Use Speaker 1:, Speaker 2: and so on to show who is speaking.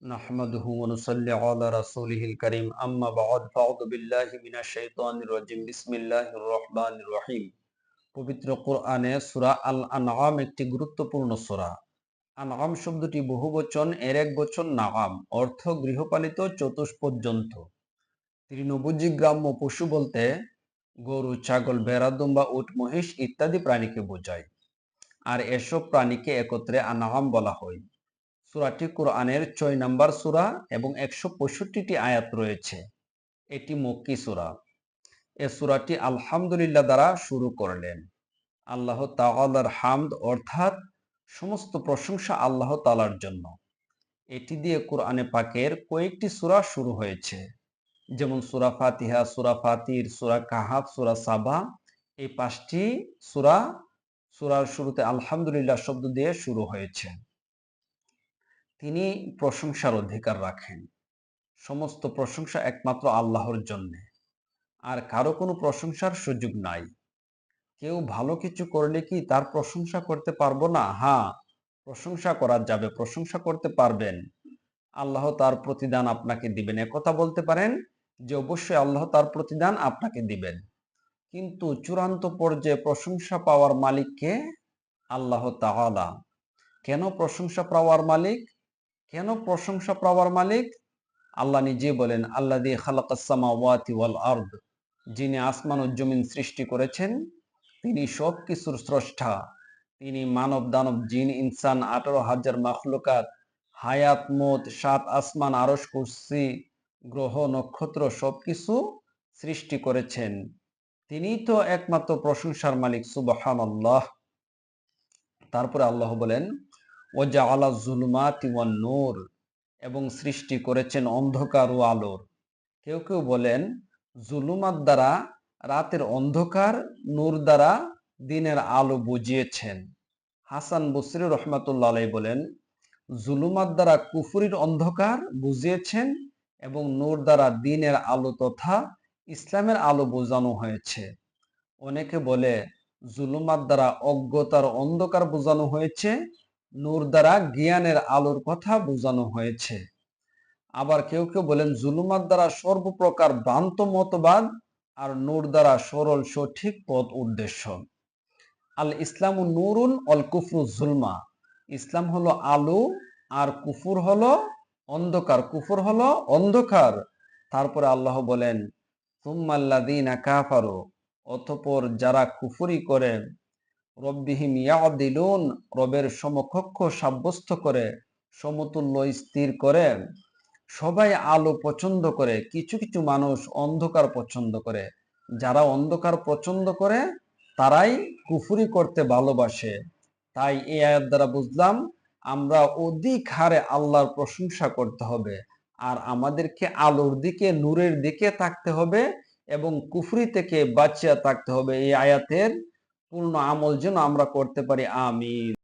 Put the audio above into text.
Speaker 1: নাহমাদুহু ওয়া নুসাল্লি আলা রাসূলিহিল কারীম আম্মা বা'দ ফাউযু বিল্লাহি মিনাশ শাইতানির রাজীম বিসমিল্লাহির রহমানির রহিম। পবিত্র কোরআনে সূরা আল আনআম একটি গুরুত্বপূর্ণ সূরা। আনআম শব্দটি বহুবচন, এর এক বচন নাআম, অর্থ গৃহপালিত চতুষ্পদ জন্তু। তৃণভোজী গ্রাম্য পশু বলতে গরু, ছাগল, ভেড়া, দুম্বা, উট, মহিষ ইত্যাদি প্রাণীকে বোঝায়। আর এসব প্রাণীকে একত্রে আনআম বলা হয়। সূরাটি কোরআনের ৬ নম্বর সূরা এবং ১৬৫টি আয়াত রয়েছে। এটি মক্কি সূরা। এ সূরাটি আলহামদুলিল্লাহ দ্বারা শুরু করলেন। আল্লাহ তাআলার হামদ অর্থাৎ সমস্ত প্রশংসা আল্লাহ তাআলার জন্য। এটি দিয়ে কোরআনে পাকের কয়েকটি সূরা শুরু হয়েছে, যেমন সূরা ফাতিহা, সূরা ফাতির, সূরা কাহাফ, সূরা সাবা। এই ৫টি সূরার শুরুতে আলহামদুলিল্লাহ শব্দ দিয়ে শুরু হয়েছে। তিনি প্রশংসার অধিকার রাখেন। সমস্ত প্রশংসা একমাত্র আল্লাহর জন্যে, আর কারো কোনো প্রশংসার সুযোগ নাই। কেউ ভালো কিছু করলে কি তার প্রশংসা করতে পারবো না? হ্যাঁ, প্রশংসা করা যাবে, প্রশংসা করতে পারবেন। আল্লাহ তার প্রতিদান আপনাকে দিবেন, একথা বলতে পারেন যে অবশ্যই আল্লাহ তার প্রতিদান আপনাকে দিবেন। কিন্তু চূড়ান্ত পর্যায়ে প্রশংসা পাওয়ার মালিক কে? আল্লাহ তাআলা। কেন প্রশংসা পাওয়ার মালিক? কেন প্রশংসা পাওয়ার মালিক? আল্লাহ নিজে বলেন, আল্লাযী খালাকাস সামাওয়াতি ওয়াল আরদ, যিনি আসমান ও জমিন সৃষ্টি করেছেন, তিনি সব কিছুর স্রষ্টা। তিনি মানব দানব জিন ইনসান ১৮,০০০ মাখলুকাত, হায়াত মত, ৭ আসমান, আরশ, কুরসি, গ্রহ নক্ষত্র সবকিছু সৃষ্টি করেছেন। তিনিই তো একমাত্র প্রশংসার মালিক। সুবহানাল্লাহ। তারপরে আল্লাহ বলেন, ওয়াজআলা যুলুমাতি ওয়ান নূর, এবং সৃষ্টি করেছেন অন্ধকার ও আলোর। কেউ কেউ বলেন জুলুমাত দ্বারা রাতের অন্ধকার, নূর দ্বারা দিনের আলো বুঝিয়েছেন। হাসান বসরি রহমাতুল্লাহ আলাইহি বলেন, জুলুমাত দ্বারা কুফরির অন্ধকার বুঝিয়েছেন এবং নূর দ্বারা দিনের আলো তথা ইসলামের আলো বোঝানো হয়েছে। অনেকে বলে জুলুমাত দ্বারা অজ্ঞতার অন্ধকার বোঝানো হয়েছে, নূর দ্বারা জ্ঞানের আলোর কথা বোঝানো হয়েছে। আবার কেউ কেউ বলেন জুলুমাত দ্বারা সর্বপ্রকার ভ্রান্ত মতবাদ, আর নূর দ্বারা সরল সঠিক পথ উদ্দেশ্য। আল ইসলামু নূরুন অল কুফরু জুলমা, ইসলাম হলো আলো আর কুফর হলো অন্ধকার। কুফর হলো অন্ধকার। তারপরে আল্লাহ বলেন, সুম্মাল্লাযীনা কাফারু, অতঃপর যারা কুফরি করে, রব্বিহিম ইয়াদিলুন, রবের সমকক্ষ সাব্যস্ত করে, সমতুল্য স্থির করে। সবাই আলো পছন্দ করে, কিছু কিছু মানুষ অন্ধকার পছন্দ করে। যারা অন্ধকার পছন্দ করে তারাই কুফরি করতে ভালোবাসে। তাই এই আয়াত দ্বারা বুঝলাম আমরা অধিক হারে আল্লাহর প্রশংসা করতে হবে, আর আমাদেরকে আলোর দিকে, নূরের দিকে থাকতে হবে এবং কুফরি থেকে বাঁচিয়া থাকতে হবে। এই আয়াতের পূর্ণ আমল যেন আমরা করতে পারি। আমিন।